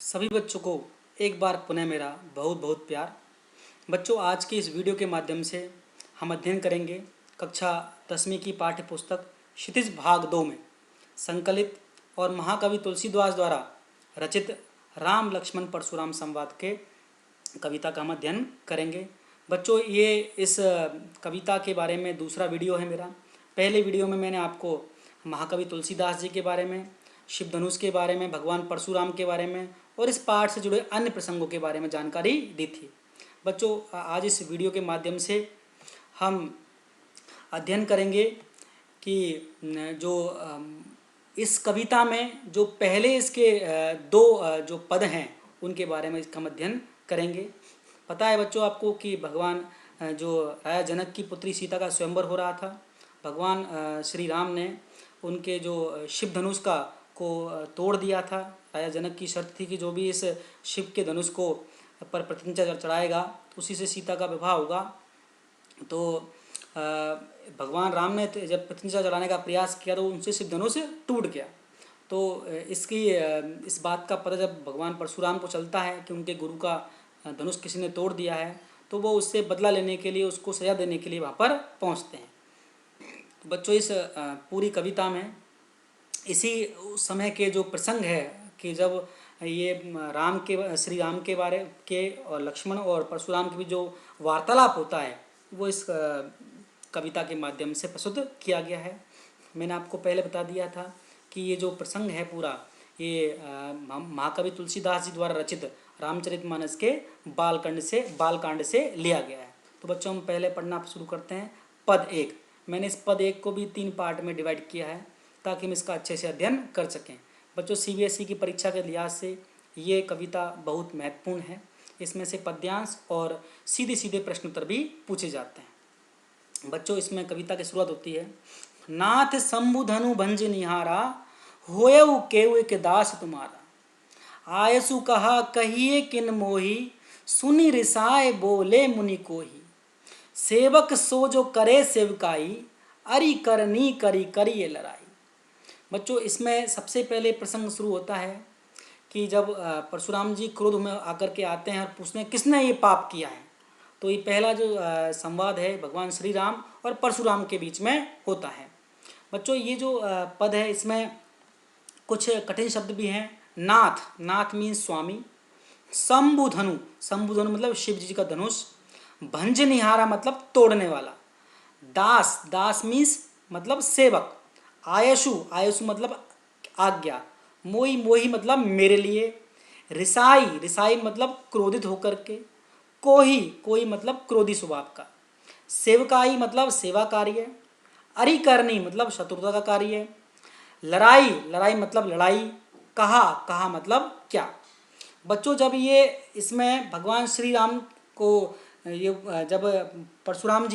सभी बच्चों को एक बार पुनः मेरा बहुत बहुत प्यार। बच्चों, आज की इस वीडियो के माध्यम से हम अध्ययन करेंगे कक्षा 10वीं की पाठ्य पुस्तक क्षितिज भाग 2 में संकलित और महाकवि तुलसीदास द्वारा रचित राम लक्ष्मण परशुराम संवाद के कविता का हम अध्ययन करेंगे। बच्चों, ये इस कविता के बारे में दूसरा वीडियो है मेरा। पहले वीडियो में मैंने आपको महाकवि तुलसीदास जी के बारे में, शिव धनुष के बारे में, भगवान परशुराम के बारे में और इस पाठ से जुड़े अन्य प्रसंगों के बारे में जानकारी दी थी। बच्चों, आज इस वीडियो के माध्यम से हम अध्ययन करेंगे कि जो इस कविता में जो पहले इसके दो जो पद हैं उनके बारे में इसका हम अध्ययन करेंगे। पता है बच्चों आपको कि भगवान जो राजा जनक की पुत्री सीता का स्वयंवर हो रहा था, भगवान श्री राम ने उनके जो शिव धनुष को तोड़ दिया था। राजा जनक की शर्त थी कि जो भी इस शिव के धनुष को पर प्रतिज्ञा चढ़ाएगा उसी से सीता का विवाह होगा। तो भगवान राम ने जब प्रतिज्ञा चढ़ाने का प्रयास किया तो उनसे शिव धनुष टूट गया। तो इस बात का पता जब भगवान परशुराम को चलता है कि उनके गुरु का धनुष किसी ने तोड़ दिया है, तो वो उससे बदला लेने के लिए, उसको सजा देने के लिए वहाँ पर पहुँचते हैं। तो बच्चों, इस पूरी कविता में इसी उस समय के जो प्रसंग है कि जब ये श्री राम के बारे के और लक्ष्मण और परशुराम के भी जो वार्तालाप होता है वो इस कविता के माध्यम से प्रस्तुत किया गया है। मैंने आपको पहले बता दिया था कि ये जो प्रसंग है पूरा ये महाकवि तुलसीदास जी द्वारा रचित रामचरितमानस के बालकांड से लिया गया है। तो बच्चों, हम पहले पढ़ना शुरू करते हैं। पद 1। मैंने इस पद 1 को भी 3 पार्ट में डिवाइड किया है ताकि हम इसका अच्छे से अध्ययन कर सकें। बच्चों, सीबीएसई की परीक्षा के लिहाज से ये कविता बहुत महत्वपूर्ण है। इसमें से पद्यांश और सीधे सीधे प्रश्न उत्तर भी पूछे जाते हैं। बच्चों, इसमें कविता की शुरुआत होती है, नाथ शंभु धनु भंज निहारा, होयउ केउ के दास तुम्हारा। आयसु कहा कहिए किन मोही, सुनि रिसाए बोले मुनि कोही। सेवक सो जो करे सेवकाई, अरि करनी करी करिए लड़ाई। बच्चों, इसमें सबसे पहले प्रसंग शुरू होता है कि जब परशुराम जी क्रोध में आकर के आते हैं और पूछते हैं किसने ये पाप किया है। तो ये पहला जो संवाद है भगवान श्री राम और परशुराम के बीच में होता है। बच्चों, ये जो पद है इसमें कुछ कठिन शब्द भी हैं। नाथ मीन्स स्वामी, शंभु धनु मतलब शिव जी का धनुष, भंज निहारा मतलब तोड़ने वाला, दास मीन्स मतलब सेवक, आयसु मतलब आज्ञा, मोही मतलब मेरे लिए, रिसाई मतलब क्रोधित होकर के, कोई मतलब क्रोधी स्वभाव का, सेवकाई मतलब सेवा कार्य, अरि करनी मतलब शत्रुता का कार्य, लड़ाई मतलब लड़ाई, कहा मतलब क्या। बच्चों, जब ये इसमें भगवान श्री राम को ये जब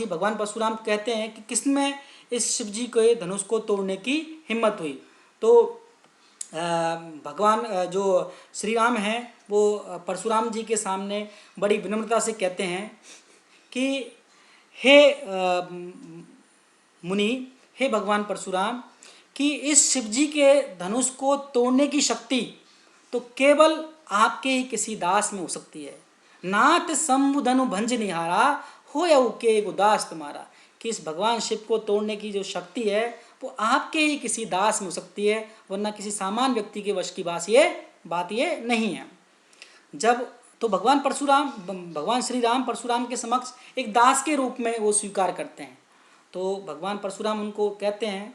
भगवान परशुराम कहते हैं कि किसमें इस शिव जी के धनुष को तोड़ने की हिम्मत हुई, तो भगवान जो श्री राम हैं वो परशुराम जी के सामने बड़ी विनम्रता से कहते हैं कि हे मुनि, हे भगवान परशुराम, कि इस शिव जी के धनुष को तोड़ने की शक्ति तो केवल आपके ही किसी दास में हो सकती है। नाथ शंभु धनु भंज निहारा, होयउ केउ दास तुम्हारा। कि इस भगवान शिव को तोड़ने की जो शक्ति है वो आपके ही किसी दास में हो सकती है, वरना किसी सामान्य व्यक्ति के वश की बात ये नहीं है। जब तो भगवान श्री राम परशुराम के समक्ष एक दास के रूप में वो स्वीकार करते हैं। तो भगवान परशुराम उनको कहते हैं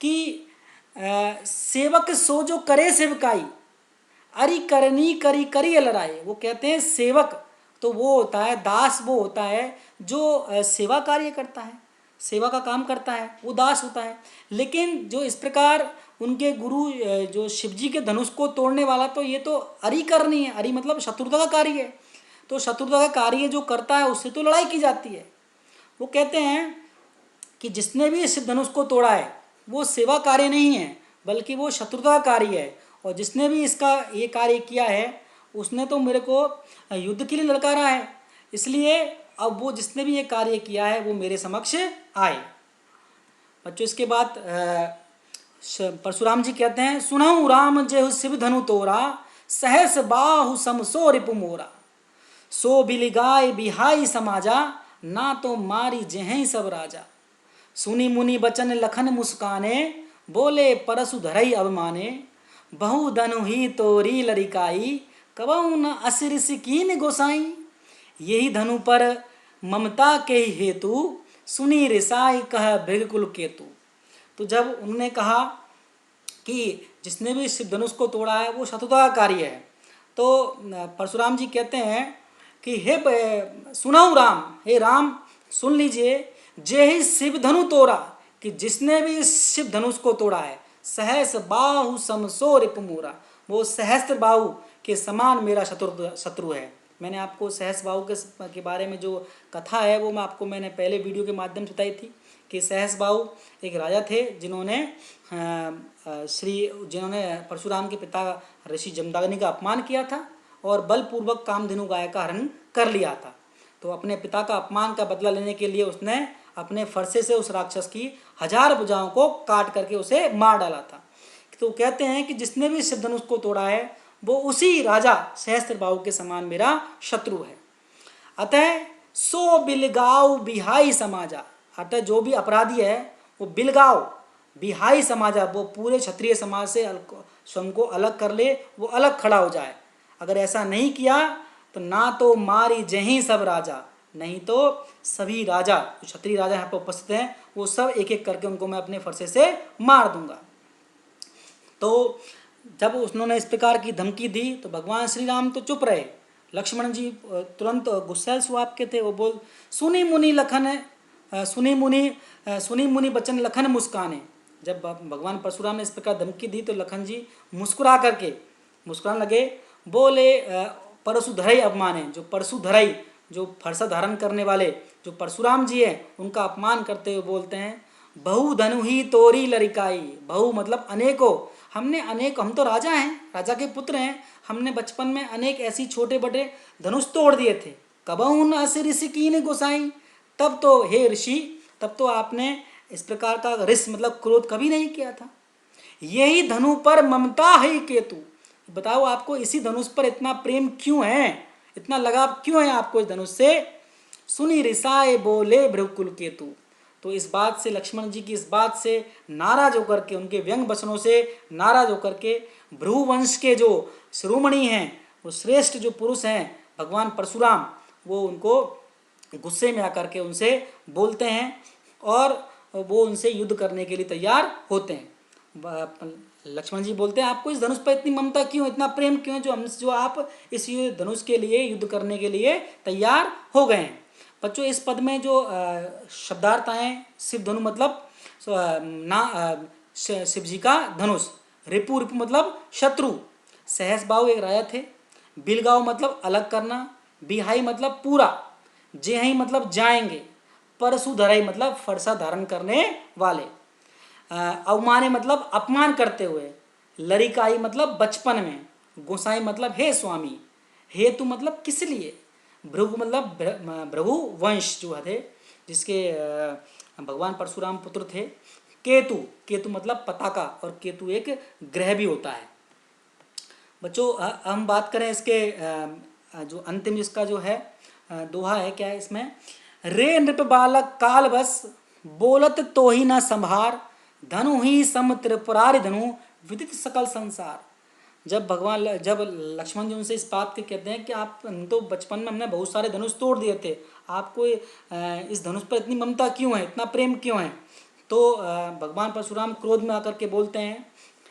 कि सेवक सो जो करे सेवकाई, अरि करनी करी करिए लड़ाई। वो कहते हैं सेवक तो वो होता है, दास वो होता है जो सेवा कार्य करता है, सेवा का काम करता है, वो दास होता है। लेकिन जो इस प्रकार उनके गुरु जो शिव जी के धनुष को तोड़ने वाला, तो ये तो अरि करनी है, अरि मतलब शत्रुता का कार्य है। तो शत्रुता का कार्य जो करता है उससे तो लड़ाई की जाती है। वो कहते हैं कि जिसने भी शिव धनुष को तोड़ा है वो सेवा कार्य नहीं है, बल्कि वो शत्रुता कार्य है। और जिसने भी इसका ये कार्य किया है उसने तो मेरे को युद्ध के लिए ललकारा है, इसलिए अब वो जिसने भी ये कार्य किया है वो मेरे समक्ष आए। बच्चों, इसके बाद परशुराम जी कहते हैं, सुनहु राम जेहु शिव धनु तोरा, सहस बाहु समसो रिपु मोरा। सो बिलिगाय बिहाई समाजा, ना तो मारी जेहि सब राजा। सुनी मुनि बचन लखन मुस्काने, बोले परसु धरई अवमाने। बहु धनु ही तोरी लरिकाई, कबहु न असिर सिकीन गोसाई। यही धनु पर ममता के ही हेतु, सुनी रिसाई कह भृगकुल केतु। तो जब उन्होंने कहा कि जिसने भी शिव धनुष को तोड़ा है वो शत्रुता का कार्य है, तो परशुराम जी कहते हैं कि हे सुनाऊ राम, हे राम सुन लीजिए, जे ही शिव धनु तोड़ा, कि जिसने भी इस शिव धनुष को तोड़ा है, सहस बाहु समसो रिपु मोरा, वो सहस्त्र बाहु के समान मेरा शत्रु है। मैंने आपको सहस बाहु के बारे में जो कथा है वो मैंने पहले वीडियो के माध्यम से बताई थी कि सहस बाहु एक राजा थे जिन्होंने परशुराम के पिता ऋषि जमदग्नि का अपमान किया था और बलपूर्वक कामधेनु गाय का हरण कर लिया था। तो अपने पिता का अपमान का बदला लेने के लिए उसने अपने फरसे से उस राक्षस की 1000 भुजाओं को काट करके उसे मार डाला था। तो कहते हैं कि जिसने भी शिव धनुष को तोड़ा है वो उसी राजा सहस्त्रबाहु के समान मेरा शत्रु है। अतः सो बिलगाव बिहाई समाजा, अतः जो भी अपराधी है वो बिलगाव बिहाई समाजा, वो पूरे क्षत्रिय समाज से स्वयं को अलग कर ले, वो अलग खड़ा हो जाए। अगर ऐसा नहीं किया तो ना तो मारी जहीं सब राजा, नहीं तो सभी राजा जो क्षत्रिय राजा यहाँ पर उपस्थित हैं वो सब एक एक करके उनको मैं अपने फरसे से मार दूंगा। तो जब उन्होंने इस प्रकार की धमकी दी तो भगवान श्री राम तो चुप रहे। लक्ष्मण जी तुरंत गुस्सैल स्वभाव के थे। वो बोल सुनी मुनि बचन लखन मुस्काने। जब भगवान परशुराम ने इस प्रकार धमकी दी तो लखन जी मुस्कुराने लगे। बोले परशु धरई अपमाने, जो परशु धरई जो फरसा धारण करने वाले जो परशुराम जी हैं उनका अपमान करते हुए बोलते हैं बहु धनु ही तोरी लरिकाई। बहु मतलब अनेकों, हम तो राजा हैं, राजा के पुत्र हैं, हमने बचपन में अनेक ऐसी छोटे बड़े धनुष तोड़ दिए थे। कबहु न असिर ऋषिकीन गोसाई, तब तो हे ऋषि, तब तो आपने इस प्रकार का रिस मतलब क्रोध कभी नहीं किया था। यही धनु पर ममता है केतु, बताओ आपको इसी धनुष पर इतना प्रेम क्यों है, इतना लगाव क्यों है आपको इस धनुष से। सुनी रिसाए बोले भृगकुल केतु। तो इस बात से लक्ष्मण जी की इस बात से नाराज होकर के, उनके व्यंग वचनों से नाराज होकर के भृगुवंश के जो शिरोमणि हैं, वो श्रेष्ठ जो पुरुष हैं भगवान परशुराम, वो उनको गुस्से में आकर के उनसे बोलते हैं और वो उनसे युद्ध करने के लिए तैयार होते हैं। लक्ष्मण जी बोलते हैं आपको इस धनुष पर इतनी ममता क्यों, इतना प्रेम क्यों जो आप इस धनुष के लिए युद्ध करने के लिए तैयार हो गए हैं। बच्चों इस पद में जो शब्दार्थ आए, शिव धनु मतलब शिव जी का धनुष, रिपु मतलब शत्रु, सहस बाहु एक राजा थे, बिलगाव मतलब अलग करना, बिहाई मतलब पूरा, जेहई मतलब जाएंगे, परशु धरई मतलब फरसा धारण करने वाले, अवमाने मतलब अपमान करते हुए, लरिकाई मतलब बचपन में, गोसाई मतलब हे स्वामी, हेतु मतलब किस लिए, भृगु मतलब भृगु वंश जो थे जिसके भगवान परशुराम पुत्र थे, केतु मतलब पताका, और केतु एक ग्रह भी होता है। बच्चों हम बात करें इसके जो अंतिम इसका जो है दोहा है, क्या है इसमें, रे नृप बालक काल बस, बोलत तो ही न संभार, धनु ही सम त्रिपुरारि धनु, विदित सकल संसार। जब लक्ष्मण जी उनसे इस बात के कहते हैं कि आप तो बचपन में हमने बहुत सारे धनुष तोड़ दिए थे, आपको इस धनुष पर इतनी ममता क्यों है, इतना प्रेम क्यों है। तो भगवान परशुराम क्रोध में आकर के बोलते हैं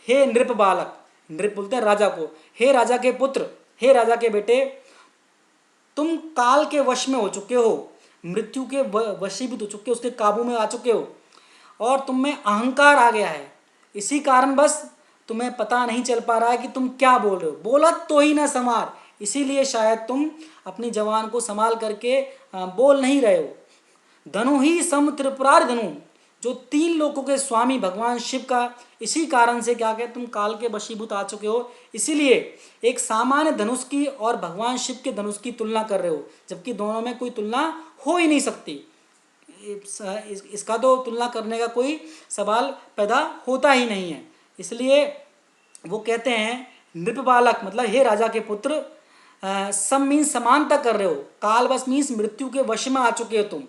हे नृप बालक, नृप बोलते हैं राजा को, हे राजा के पुत्र, हे राजा के बेटे, तुम काल के वश में हो चुके हो, मृत्यु के वशीभूत हो चुके हो, उसके काबू में आ चुके हो, और तुम में अहंकार आ गया है। इसी कारण बस तुम्हें पता नहीं चल पा रहा है कि तुम क्या बोल रहे हो, बोलत तो ही ना समार, इसीलिए शायद तुम अपनी जवान को संभाल करके बोल नहीं रहे हो। धनु ही सम त्रिपुरारि धनु, जो 3 लोकों के स्वामी भगवान शिव का, इसी कारण से क्या कहते तुम काल के वशीभूत आ चुके हो, इसीलिए एक सामान्य धनुष की और भगवान शिव के धनुष की तुलना कर रहे हो, जबकि दोनों में कोई तुलना हो ही नहीं सकती। इसका तो तुलना करने का कोई सवाल पैदा होता ही नहीं है। इसलिए वो कहते हैं नृप बालक मतलब हे राजा के पुत्र, सम मीन्स समानता कर रहे हो, काल वश मीन्स मृत्यु के वश में आ चुके हो तुम,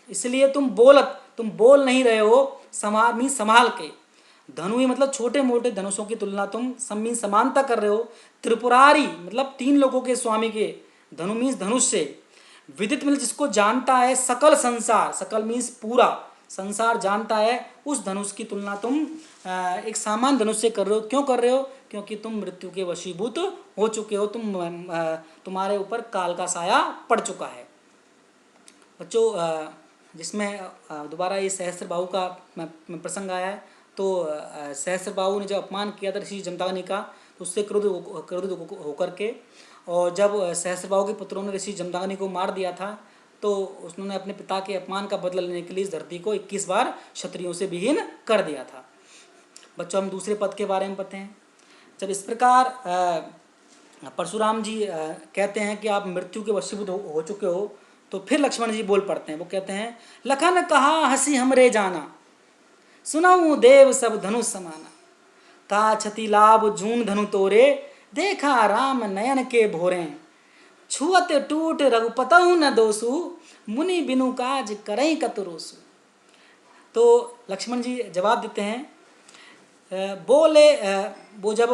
इसलिए तुम बोल नहीं रहे हो, संभाल मीन्स संभाल के। धनु ही मतलब छोटे मोटे धनुषों की तुलना तुम सम मीन्स समानता कर रहे हो। त्रिपुरारी मतलब 3 लोगों के स्वामी के, धनु मीन्स धनुष से। विदित मतलब जिसको जानता है, सकल संसार, सकल मीन्स पूरा संसार जानता है, उस धनुष की तुलना तुम एक सामान्य धनुष से कर रहे हो। क्यों कर रहे हो? क्योंकि तुम मृत्यु के वशीभूत हो चुके हो, तुम्हारे ऊपर काल का साया पड़ चुका है। बच्चों जिसमें दोबारा ये सहस्त्रबाहु का प्रसंग आया है, तो सहस्त्रबाहु ने जब अपमान किया था ऋषि जमदग्नि का, तो उससे क्रोधित होकर के, और जब सहस्त्रबाहु के पुत्रों ने ऋषि जमदग्नि को मार दिया था, तो उन्होंने अपने पिता के अपमान का बदला लेने के लिए इस धरती को 21 बार क्षत्रियों से विहीन कर दिया था। बच्चों हम दूसरे पद के बारे में पढ़ते हैं। जब इस प्रकार परशुराम जी कहते हैं कि आप मृत्यु के वशीभूत हो चुके हो, तो फिर लक्ष्मण जी बोल पड़ते हैं। वो कहते हैं, लखन कहा हंसी हमरे जाना, सुनाऊं देव सब धनुष समाना, का छति लाभ जून धनु तोरे, देखा राम नयन के भोरे, छुअत टूट रघुपतहु न दोसु, मुनि बिनु काज करई कतुरोसु। तो लक्ष्मण जी जवाब देते हैं, बोले वो जब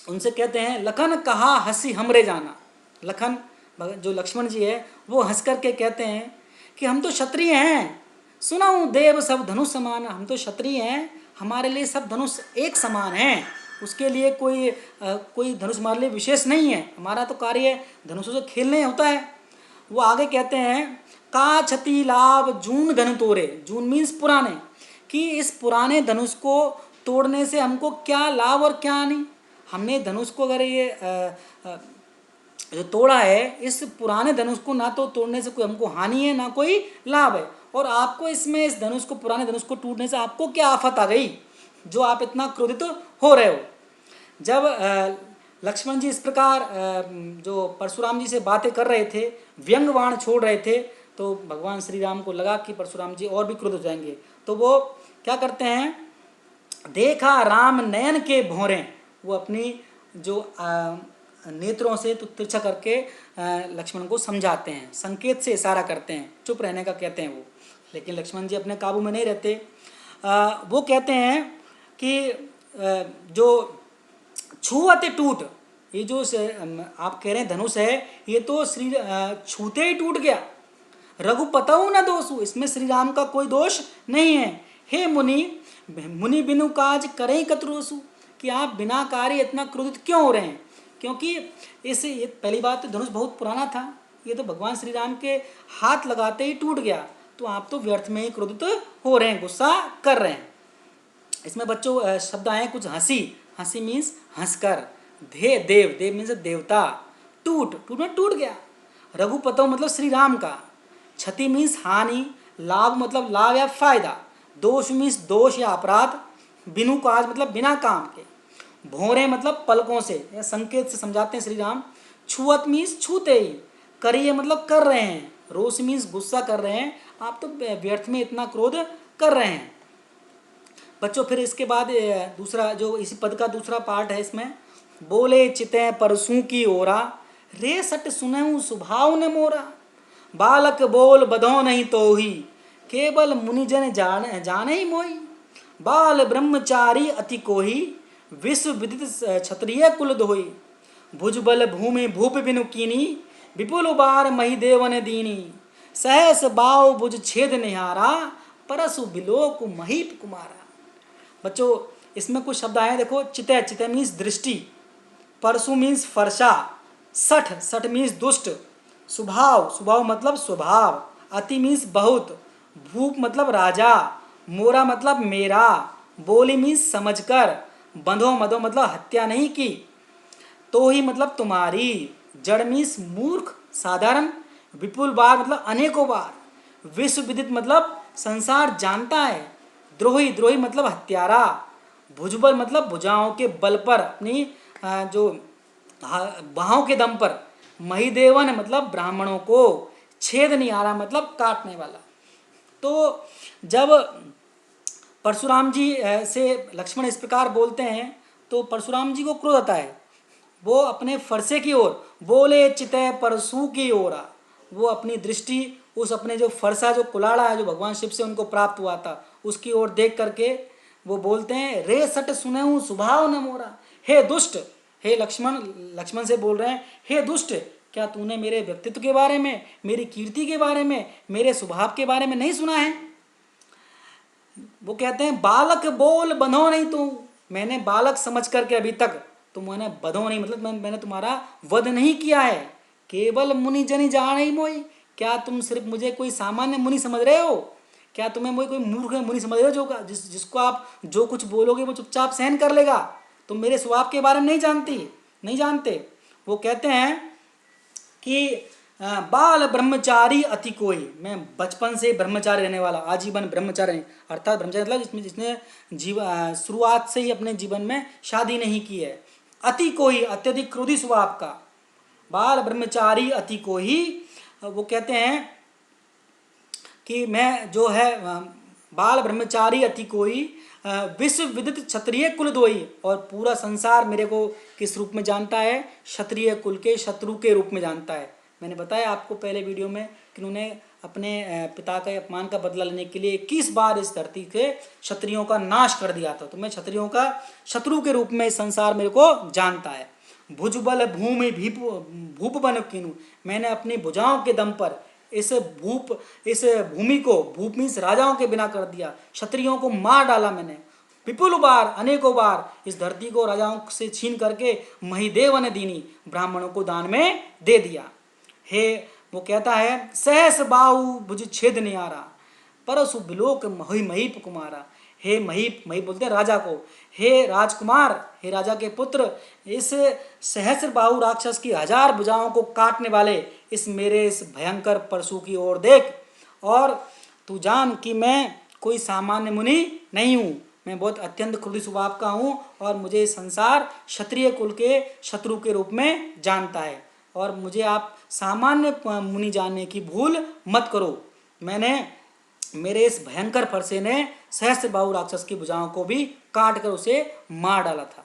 उनसे कहते हैं, लखन कहा हंसी हमरे जाना, लखन जो लक्ष्मण जी है वो हंस करके कहते हैं कि हम तो क्षत्रिय हैं, सुनाऊं देव सब धनुष समान, हम तो क्षत्रिय हैं, हमारे लिए सब धनुष एक समान हैं, उसके लिए कोई धनुष हमारे लिए विशेष नहीं है, हमारा तो कार्य धनुषों से खेलने होता है। वो आगे कहते हैं, का छति लाभ जून धनु तोड़े, जून मीन्स पुराने, कि इस पुराने धनुष को तोड़ने से हमको क्या लाभ और क्या नहीं। हमने धनुष को अगर ये जो तोड़ा है, इस पुराने धनुष को ना तो तोड़ने से कोई हमको हानि है ना कोई लाभ है, और आपको इसमें इस धनुष को, पुराने धनुष को टूटने से आपको क्या आफत आ गई जो आप इतना क्रोधित हो रहे हो। जब लक्ष्मण जी इस प्रकार जो परशुराम जी से बातें कर रहे थे, व्यंग बाण छोड़ रहे थे, तो भगवान श्री राम को लगा कि परशुराम जी और भी क्रोध हो जाएंगे, तो वो क्या करते हैं, देखा राम नयन के भौरे, वो अपनी जो नेत्रों से तो तिरछा करके लक्ष्मण को समझाते हैं, संकेत से इशारा करते हैं, चुप रहने का कहते हैं वो, लेकिन लक्ष्मण जी अपने काबू में नहीं रहते। वो कहते हैं कि जो छुअत टूट, ये जो आप कह रहे हैं धनुष है, ये तो श्री छूते ही टूट गया, रघुपतहु न दोषु, इसमें श्री राम का कोई दोष नहीं है। हे मुनि बिनु काज करें कतरोसु, कि आप बिना कार्य इतना क्रोधित क्यों हो रहे हैं, क्योंकि ये पहली बात तो धनुष बहुत पुराना था, ये तो भगवान श्री राम के हाथ लगाते ही टूट गया, तो आप तो व्यर्थ में ही क्रोधित हो रहे हैं, गुस्सा कर रहे हैं। इसमें बच्चों शब्द आए कुछ हंसी, हंसी मीन्स हंसकर, देव मीन्स देवता, टूट गया, रघुपतहु मतलब श्री राम का, क्षति मीन्स हानि, लाभ मतलब लाभ या फायदा, दोष मीन्स दोष या अपराध, बिनु काज मतलब बिना काम के, भौरे मतलब पलकों से या संकेत से समझाते हैं श्री राम, छुअत मीन्स छूते ही, करिए मतलब कर रहे हैं, रोष मीन्स गुस्सा कर रहे हैं, आप तो व्यर्थ में इतना क्रोध कर रहे हैं। बच्चों फिर इसके बाद दूसरा जो इसी पद का दूसरा पार्ट है, इसमें बोले चिते परसों की ओरा, रे सट सुनहु सुभाव न मोरा, बालक बोल बधो नहीं तो ही, केवल मुनिजन जाने ही मोही, बाल ब्रह्मचारी अति कोही, विश्व विदित क्षत्रिय कुल धोई, भुजबल भूमि भूप बिनु कीनी, विपुल बार मही देवन दीनी, सहस बाव भुज छेद निहारा, परसु बिलोक महीप कुमारा। बच्चों इसमें कुछ शब्द आए देखो, चिते मीन्स दृष्टि, परसु मीन्स फरसा, सठ मीन्स दुष्ट, स्वभाव मतलब स्वभाव, अति मीन्स बहुत, भूप मतलब राजा, मोरा मतलब मेरा, बोली मीन्स समझकर, बंधो मधो मतलब हत्या नहीं की, तो ही मतलब तुम्हारी, जड़ मीन्स मूर्ख साधारण, विपुल बार मतलब अनेकों बार, विश्व विदित मतलब संसार जानता है, द्रोही मतलब हत्यारा, भुजबल मतलब भुजाओं के बल पर, अपनी जो बाहों के दम पर, महिदेवन मतलब ब्राह्मणों को, छेद निहारा मतलब काटने वाला। तो जब परशुराम जी से लक्ष्मण इस प्रकार बोलते हैं, तो परशुराम जी को क्रोध आता है, वो अपने फरसे की ओर, बोले चितय परसू की ओरा, वो अपनी दृष्टि उस अपने जो फरसा जो कुलाड़ा है जो भगवान शिव से उनको प्राप्त हुआ था उसकी ओर देख करके वो बोलते हैं, रे सट सुनहु स्वभाव न मोरा, हे दुष्ट, हे लक्ष्मण, लक्ष्मण से बोल रहे हैं, हे दुष्ट, क्या तूने मेरे व्यक्तित्व के बारे में, मेरी कीर्ति के बारे में, मेरे स्वभाव के बारे में नहीं सुना है? वो कहते हैं, बालक बोल बंधो नहीं तू, मैंने बालक समझ करके अभी तक तुमने बंधो नहीं, मतलब मैंने तुम्हारा वध नहीं किया है। केवल मुनि जनि जान ही मोई, क्या तुम सिर्फ मुझे कोई सामान्य मुनि समझ रहे हो? क्या तुम्हें मुझे कोई मूर्ख मुनि समझ रहे हो जो जिसको आप जो कुछ बोलोगे वो चुपचाप सहन कर लेगा? तुम मेरे स्वभाव के बारे में नहीं जानते। वो कहते हैं कि बाल ब्रह्मचारी अति कोई, मैं बचपन से ब्रह्मचारी रहने वाला, आजीवन ब्रह्मचारी, अर्थात ब्रह्मचारी मतलब जिसने शुरुआत से ही अपने जीवन में शादी नहीं की है। अति कोई, अत्यधिक क्रोधी स्वभाव का, बाल ब्रह्मचारी अति कोई। वो कहते हैं कि मैं जो है बाल ब्रह्मचारी अति कोई, विश्व विदित क्षत्रिय कुल दोई, और पूरा संसार मेरे को किस रूप में जानता है? क्षत्रिय कुल के शत्रु के रूप में जानता है। मैंने बताया आपको पहले वीडियो में कि उन्होंने अपने पिता के अपमान का बदला लेने के लिए 21 बार इस धरती के क्षत्रियों का नाश कर दिया था। तो मैं क्षत्रियों का शत्रु के रूप में संसार मेरे को जानता है। भुजबल भूमि भूप बन कीनू, मैंने अपनी भुजाओं के दम पर इस भूमि को, भूप मीन्स राजाओं के बिना कर दिया, क्षत्रियों को मार डाला मैंने विपुल बार, अनेकों बार इस धरती को राजाओं से छीन करके महिदेव ने दीनी, ब्राह्मणों को दान में दे दिया। हे, वो कहता है, सहस बाहु भुज छेद नियारा, परसु बिलोक महीप कुमारा, हे महीप बोलते हैं राजा को, हे राजकुमार, हे राजा के पुत्र, इस सहस्र बाहु राक्षस की 1000 भुजाओं को काटने वाले इस मेरे इस भयंकर परशु की ओर देख, और तू जान कि मैं कोई सामान्य मुनि नहीं हूँ, मैं बहुत अत्यंत क्रोधी स्वभाव का हूँ, और मुझे संसार क्षत्रिय कुल के शत्रु के रूप में जानता है, और मुझे आप सामान्य मुनि जानने की भूल मत करो। मैंने मेरे इस भयंकर फरसे ने सहस्त्र बाहु राक्षस की भुजाओं को भी काट कर उसे मार डाला था।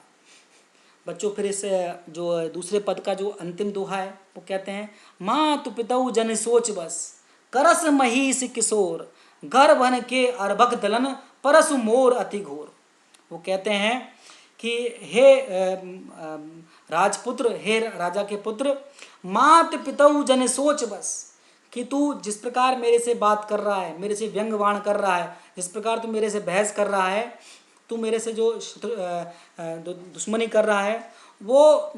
बच्चों, फिर इस जो दूसरे पद का जो अंतिम दोहा है वो कहते हैं, माँ तु पितऊ जन सोच बस, करस महिष किशोर, घर बन के अर्भक दलन, परसु मोर अति घोर। वो कहते हैं कि हे राजपुत्र, हे राजा के पुत्र, मात पितऊ जन सोच बस, कि तू जिस प्रकार मेरे से बात कर रहा है, मेरे से व्यंग्यवाण कर रहा है, जिस प्रकार तू मेरे से बहस कर रहा है, तू मेरे से जो दुश्मनी कर रहा है, वो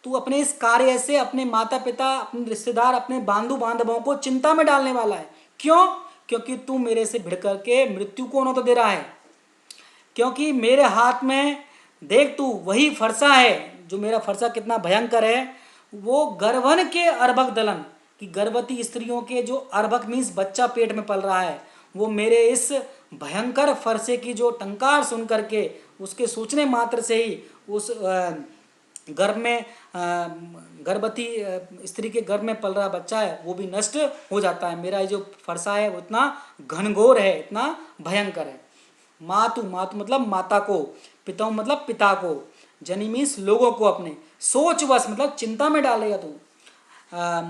तू अपने इस कार्य से अपने माता पिता, अपने रिश्तेदार, अपने बांधु बांधवों को चिंता में डालने वाला है। क्यों? क्योंकि तू मेरे से भिड़ करके मृत्यु को न तो दे रहा है, क्योंकि मेरे हाथ में देख तू वही फरसा है, जो मेरा फरसा कितना भयंकर है, वो गर्भन के अर्भक दलन, कि गर्भवती स्त्रियों के जो अर्भक मीन्स बच्चा पेट में पल रहा है, वो मेरे इस भयंकर फरसे की जो टंकार सुन करके, उसके सोचने मात्र से ही उस गर्भ में गर्भवती स्त्री के गर्भ में पल रहा बच्चा है वो भी नष्ट हो जाता है। मेरा ये जो फरसा है वो इतना घनघोर है, इतना भयंकर है। मातु मतलब माता को, पिता मतलब पिता को, जनी मीन्स लोगों को अपने, सोच बस मतलब चिंता में डालेगा तू।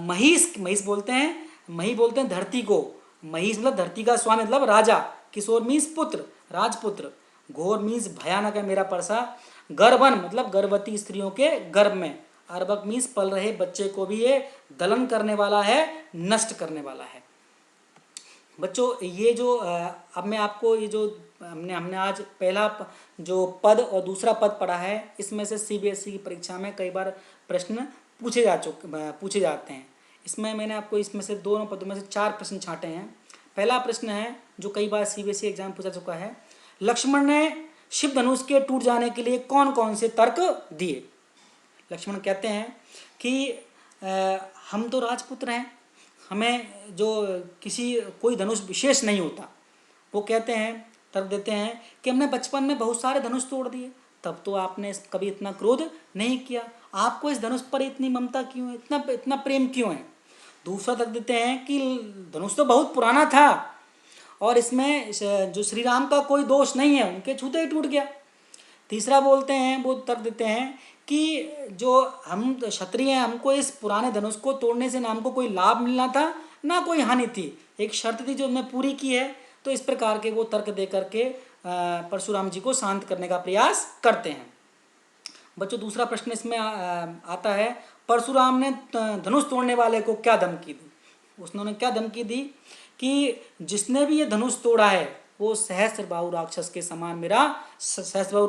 महिष बोलते हैं धरती को, महिष मतलब धरती का स्वामी मतलब राजा, किशोर मीन्स पुत्र, राजपुत्र, घोर मीन्स भयानक है मेरा परसा, गर्भन मतलब गर्भवती स्त्रियों के गर्भ में, अर्भक मीन्स पल रहे बच्चे को भी ये दलन करने वाला है, नष्ट करने वाला है। बच्चों, ये जो अब मैं आपको ये जो हमने आज पहला जो पद और दूसरा पद पढ़ा है, इसमें से सीबीएसई की परीक्षा में कई बार प्रश्न पूछे जाते हैं। इसमें मैंने आपको इसमें से दोनों पदों में से 4 प्रश्न छांटे हैं। पहला प्रश्न है जो कई बार सीबीएसई एग्जाम पूछा चुका है, लक्ष्मण ने शिव धनुष के टूट जाने के लिए कौन कौन से तर्क दिए? लक्ष्मण कहते हैं कि हम तो राजपुत्र हैं, हमें जो कोई धनुष विशेष नहीं होता। वो कहते हैं, तर्क देते हैं कि हमने बचपन में बहुत सारे धनुष तोड़ दिए, तब तो आपने कभी इतना क्रोध नहीं किया, आपको इस धनुष पर इतनी ममता क्यों है, इतना प्रेम क्यों है? दूसरा तर्क देते हैं कि धनुष तो बहुत पुराना था और इसमें जो श्री राम का कोई दोष नहीं है, उनके छूते ही टूट गया। तीसरा बोलते हैं, वो तर्क देते हैं कि जो हम क्षत्रिय हैं, हमको इस पुराने धनुष को तोड़ने से ना हमको कोई लाभ मिलना था ना कोई हानि थी, एक शर्त थी जो मैं पूरी की है। तो इस प्रकार के वो तर्क दे करके परशुराम जी को शांत करने का प्रयास करते हैं। बच्चों दूसरा प्रश्न इसमें आता है, परशुराम ने धनुष तोड़ने वाले को क्या धमकी दी? उसने क्या धमकी दी कि जिसने भी ये धनुष तोड़ा है वो सहस्त्रबाहु राक्षस के समान मेरा, सहस्त्रबाहु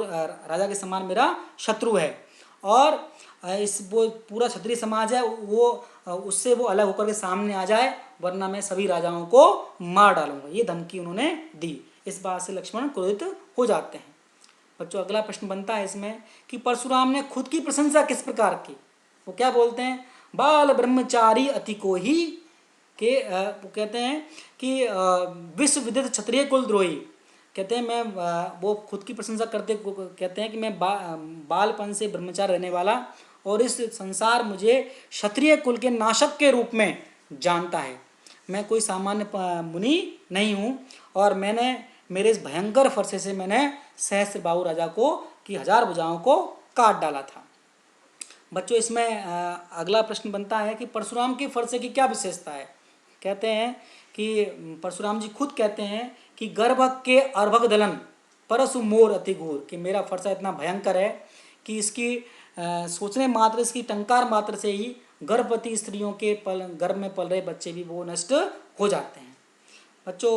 राजा के समान मेरा शत्रु है, और इस वो पूरा क्षत्रिय समाज है वो उससे वो अलग होकर के सामने आ जाए, वरना मैं सभी राजाओं को मार डालूंगा। ये धमकी उन्होंने दी। इस बात से लक्ष्मण क्रोधित हो जाते हैं। बच्चों अगला प्रश्न बनता है इसमें कि परशुराम ने खुद की प्रशंसा किस प्रकार की? वो क्या बोलते हैं, बाल ब्रह्मचारी अति को ही के वो कहते हैं कि विश्व विदित क्षत्रिय कुलद्रोही, कहते हैं मैं वो खुद की प्रशंसा करते कहते हैं कि मैं बालपन से ब्रह्मचारी रहने वाला और इस संसार मुझे क्षत्रिय कुल के नाशक के रूप में जानता है। मैं कोई सामान्य मुनि नहीं हूँ और मैंने मेरे इस भयंकर फरसे से मैंने सहस्त्रबाहु राजा को की 1000 भुजाओं को काट डाला था। बच्चों इसमें अगला प्रश्न बनता है कि परशुराम के फरसे की क्या विशेषता है? कहते हैं कि परशुराम जी खुद कहते हैं कि गर्भ के अर्भक दलन परशु मोर अति घोर, कि मेरा फरसा इतना भयंकर है कि इसकी सोचने मात्र, इसकी टंकार मात्र से ही गर्भवती स्त्रियों के गर्भ में पल रहे बच्चे भी वो नष्ट हो जाते हैं। बच्चों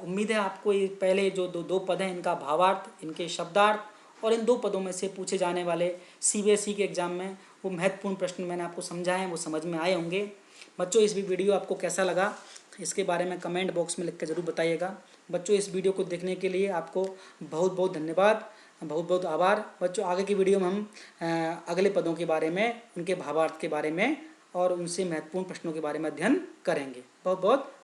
उम्मीद है आपको ये पहले जो दो पद हैं इनका भावार्थ, इनके शब्दार्थ और इन 2 पदों में से पूछे जाने वाले CBSE के एग्ज़ाम में वो महत्वपूर्ण प्रश्न मैंने आपको समझाए हैं वो समझ में आए होंगे। बच्चों इस वीडियो आपको कैसा लगा इसके बारे में कमेंट बॉक्स में लिख कर ज़रूर बताइएगा। बच्चों इस वीडियो को देखने के लिए आपको बहुत बहुत धन्यवाद, बहुत बहुत आभार। बच्चों आगे की वीडियो में हम अगले पदों के बारे में, उनके भावार्थ के बारे में और उनसे महत्वपूर्ण प्रश्नों के बारे में अध्ययन करेंगे। बहुत बहुत